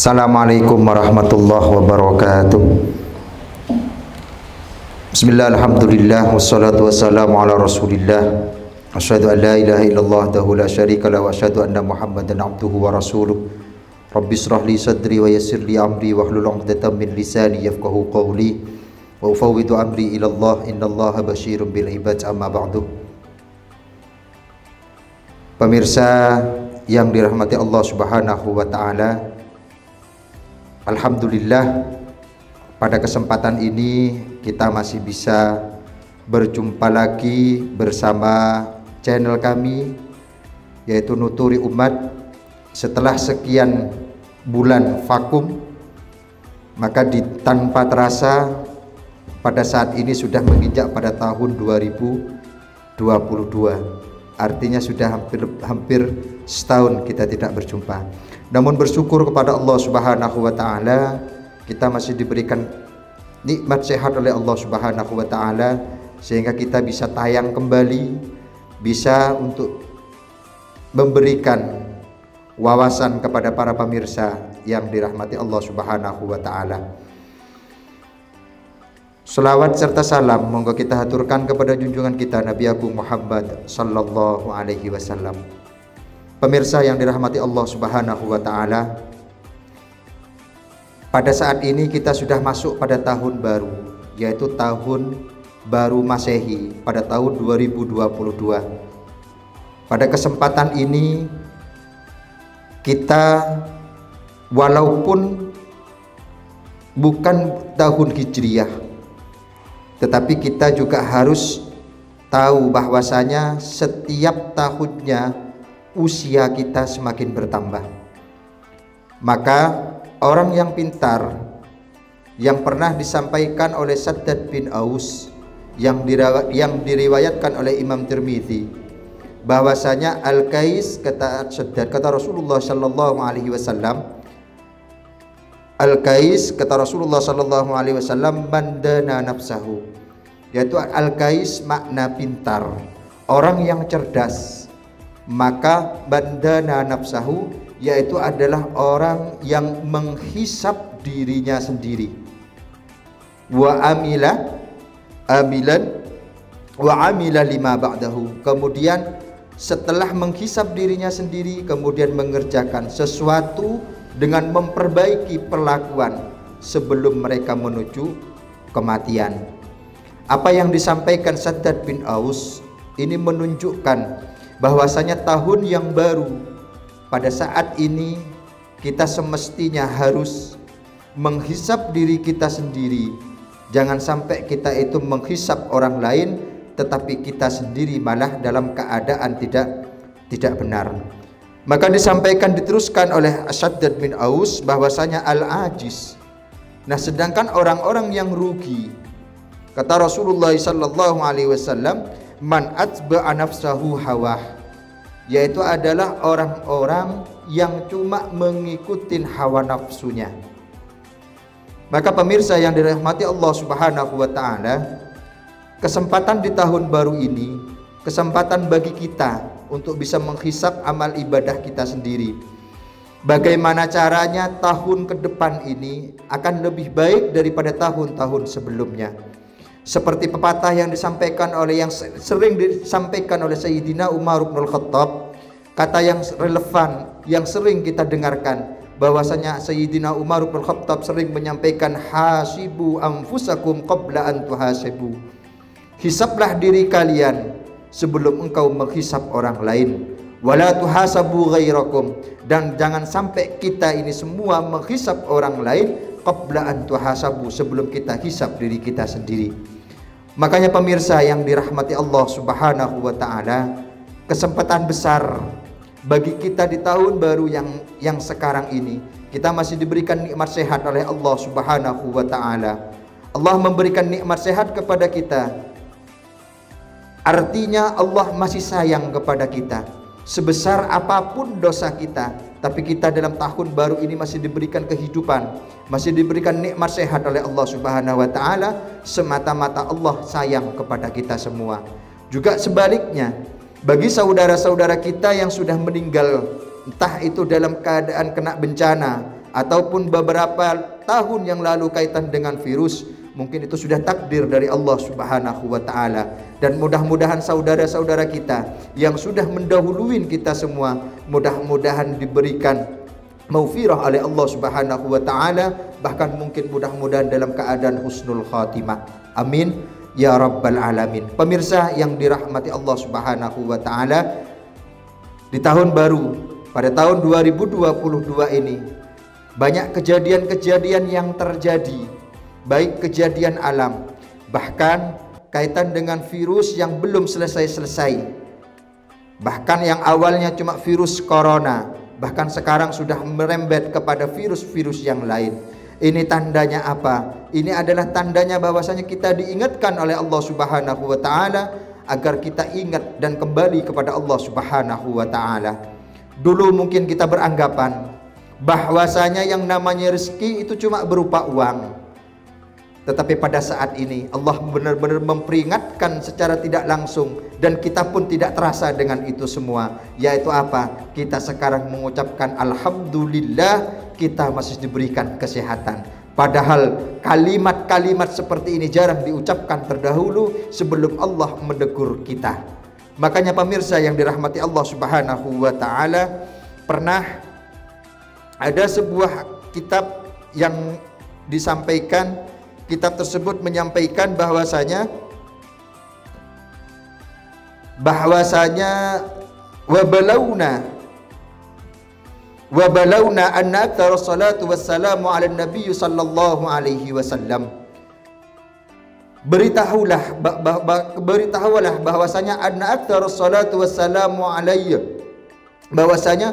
Assalamualaikum warahmatullahi wabarakatuh. Bismillah, alhamdulillah, wassalatu wassalamu ala rasulillah. Asyhadu an la ilaha illallah wahdahu la syarika lahu wa asyhadu anna Muhammadan abduhu wa rasuluh. Rabbi shrah li sadri wa yassir li amri wahlul 'uqdatam min lisani yafqahu qawli wa ufawwidu amri ila Allah innallaha basyirun bil ibad, amma ba'du. Pemirsa yang dirahmati Allah Subhanahu wa taala, alhamdulillah pada kesempatan ini kita masih bisa berjumpa lagi bersama channel kami yaitu Nuturi Umat. Setelah sekian bulan vakum, maka tanpa terasa pada saat ini sudah menginjak pada tahun 2022. Artinya sudah hampir setahun kita tidak berjumpa. Namun bersyukur kepada Allah Subhanahu wa taala, kita masih diberikan nikmat sehat oleh Allah Subhanahu wa taala sehingga kita bisa tayang kembali, bisa untuk memberikan wawasan kepada para pemirsa yang dirahmati Allah Subhanahu wa taala. Selawat serta salam monggo kita haturkan kepada junjungan kita Nabi Agung Muhammad sallallahu alaihi wasallam. Pemirsa yang dirahmati Allah Subhanahu wa taala, pada saat ini kita sudah masuk pada tahun baru, yaitu tahun baru Masehi pada tahun 2022. Pada kesempatan ini kita walaupun bukan tahun Hijriah, tetapi kita juga harus tahu bahwasanya setiap tahunnya usia kita semakin bertambah. Maka orang yang pintar yang pernah disampaikan oleh Shaddad bin Aus yang diriwayatkan oleh Imam Tirmidzi, bahwasanya Al-Kais, kata Shaddad, kata Rasulullah sallallahu alaihi wasallam, Al-Kais, kata Rasulullah sallallahu alaihi wasallam, bandana nafsahu, yaitu Al-Kais makna pintar, orang yang cerdas. Maka bandana nafsahu yaitu adalah orang yang menghisap dirinya sendiri. Wa amila lima ba'dahu. Kemudian setelah menghisap dirinya sendiri, kemudian mengerjakan sesuatu dengan memperbaiki perlakuan sebelum mereka menuju kematian. Apa yang disampaikan Shaddad bin Aus ini menunjukkan bahwasanya tahun yang baru pada saat ini kita semestinya harus menghisap diri kita sendiri. Jangan sampai kita itu menghisap orang lain tetapi kita sendiri malah dalam keadaan tidak benar. Maka disampaikan, diteruskan oleh Shaddad bin Aus bahwasanya al-ajiz. Nah, sedangkan orang-orang yang rugi, kata Rasulullah sallallahu alaihi wasallam, man atba'a nafsahu hawah, yaitu adalah orang-orang yang cuma mengikuti hawa nafsunya. Maka pemirsa yang dirahmati Allah Subhanahu wa taala, kesempatan di tahun baru ini kesempatan bagi kita untuk bisa menghisap amal ibadah kita sendiri. Bagaimana caranya tahun ke depan ini akan lebih baik daripada tahun-tahun sebelumnya. Seperti pepatah yang disampaikan oleh, yang sering disampaikan oleh Sayyidina Umar bin Khattab, kata yang relevan yang sering kita dengarkan, bahwasanya Sayyidina Umar bin Khattab sering menyampaikan, hasibu anfusakum qabla an tuhasibu. Hisaplah diri kalian sebelum engkau menghisap orang lain. Wala tuhasabu ghairakum, dan jangan sampai kita ini semua menghisap orang lain qabla an tuhasabu, sebelum kita hisap diri kita sendiri. Makanya pemirsa yang dirahmati Allah Subhanahu wa taala, kesempatan besar bagi kita di tahun baru yang sekarang ini. Kita masih diberikan nikmat sehat oleh Allah Subhanahu wa taala. Allah memberikan nikmat sehat kepada kita. Artinya Allah masih sayang kepada kita. Sebesar apapun dosa kita, tapi kita dalam tahun baru ini masih diberikan kehidupan, masih diberikan nikmat sehat oleh Allah Subhanahu wa taala, semata-mata Allah sayang kepada kita semua. Juga sebaliknya, bagi saudara-saudara kita yang sudah meninggal, entah itu dalam keadaan kena bencana ataupun beberapa tahun yang lalu kaitan dengan virus, mungkin itu sudah takdir dari Allah Subhanahu wa taala. Dan mudah-mudahan saudara-saudara kita yang sudah mendahuluin kita semua, mudah-mudahan diberikan maufirah oleh Allah Subhanahu wa taala, bahkan mungkin mudah-mudahan dalam keadaan husnul khatimah. Amin ya rabbal alamin. Pemirsa yang dirahmati Allah Subhanahu wa taala, di tahun baru pada tahun 2022 ini banyak kejadian-kejadian yang terjadi, baik kejadian alam, bahkan kaitan dengan virus yang belum selesai-selesai. Bahkan yang awalnya cuma virus corona, bahkan sekarang sudah merembet kepada virus-virus yang lain. Ini tandanya apa? Ini adalah tandanya bahwasanya kita diingatkan oleh Allah Subhanahu wa taala agar kita ingat dan kembali kepada Allah Subhanahu wa taala. Dulu mungkin kita beranggapan bahwasanya yang namanya rezeki itu cuma berupa uang. Tetapi pada saat ini Allah benar-benar memperingatkan secara tidak langsung, dan kita pun tidak terasa dengan itu semua. Yaitu apa? Kita sekarang mengucapkan alhamdulillah kita masih diberikan kesehatan. Padahal kalimat-kalimat seperti ini jarang diucapkan terdahulu sebelum Allah menegur kita. Makanya pemirsa yang dirahmati Allah Subhanahu wa taala, pernah ada sebuah kitab yang disampaikan. Kitab tersebut menyampaikan bahwasanya wabalawna anna aktsara salatu wassalamu ala nabi sallallahu alaihi wasallam. Beritahulah bahwasanya anna aktsara salatu wassalamu alaihi, bahwasanya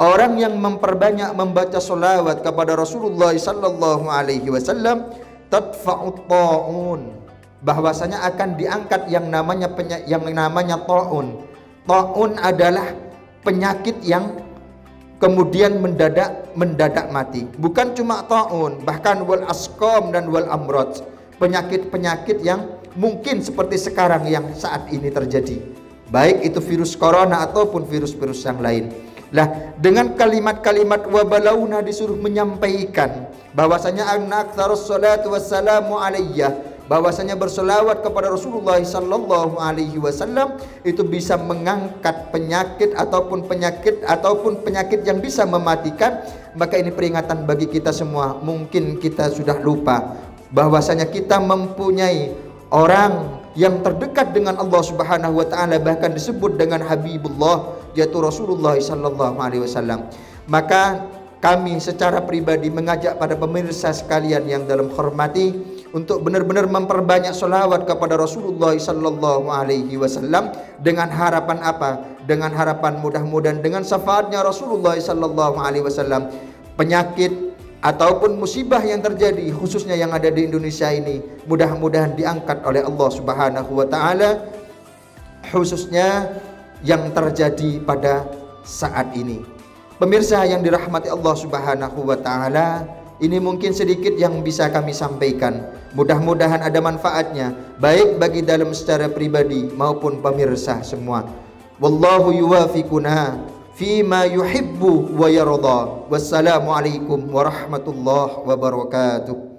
orang yang memperbanyak membaca salawat kepada Rasulullah sallallahu alaihi wasallam tadfa'ut ta'un, bahwasanya akan diangkat yang namanya ta'un. Ta'un adalah penyakit yang kemudian mendadak mati. Bukan cuma ta'un, bahkan wal asqam dan wal amrad, penyakit-penyakit yang mungkin seperti sekarang yang saat ini terjadi, baik itu virus corona ataupun virus-virus yang lain. Lah, dengan kalimat-kalimat wabalauna disuruh menyampaikan bahwasanya anna aktsarus salatu wassalamu alayya, bahwasanya bersolawat kepada Rasulullah sallallahu alaihi wasallam itu bisa mengangkat penyakit ataupun penyakit yang bisa mematikan. Maka ini peringatan bagi kita semua. Mungkin kita sudah lupa bahwasanya kita mempunyai orang yang terdekat dengan Allah Subhanahu wa taala, bahkan disebut dengan Habibullah, yaitu Rasulullah sallallahu alaihi wasallam. Maka kami secara pribadi mengajak pada pemirsa sekalian yang dalam hormati untuk benar-benar memperbanyak sholawat kepada Rasulullah sallallahu alaihi wasallam, dengan harapan apa? Dengan harapan mudah-mudahan dengan syafaatnya Rasulullah sallallahu alaihi wasallam penyakit ataupun musibah yang terjadi khususnya yang ada di Indonesia ini mudah-mudahan diangkat oleh Allah Subhanahu wa taala, khususnya yang terjadi pada saat ini. Pemirsa yang dirahmati Allah Subhanahu wa taala, ini mungkin sedikit yang bisa kami sampaikan. Mudah-mudahan ada manfaatnya baik bagi dalam secara pribadi maupun pemirsa semua. Wallahu yuwafiquna fima yuhibbu wa yarda. Wassalamualaikum warahmatullahi wabarakatuh.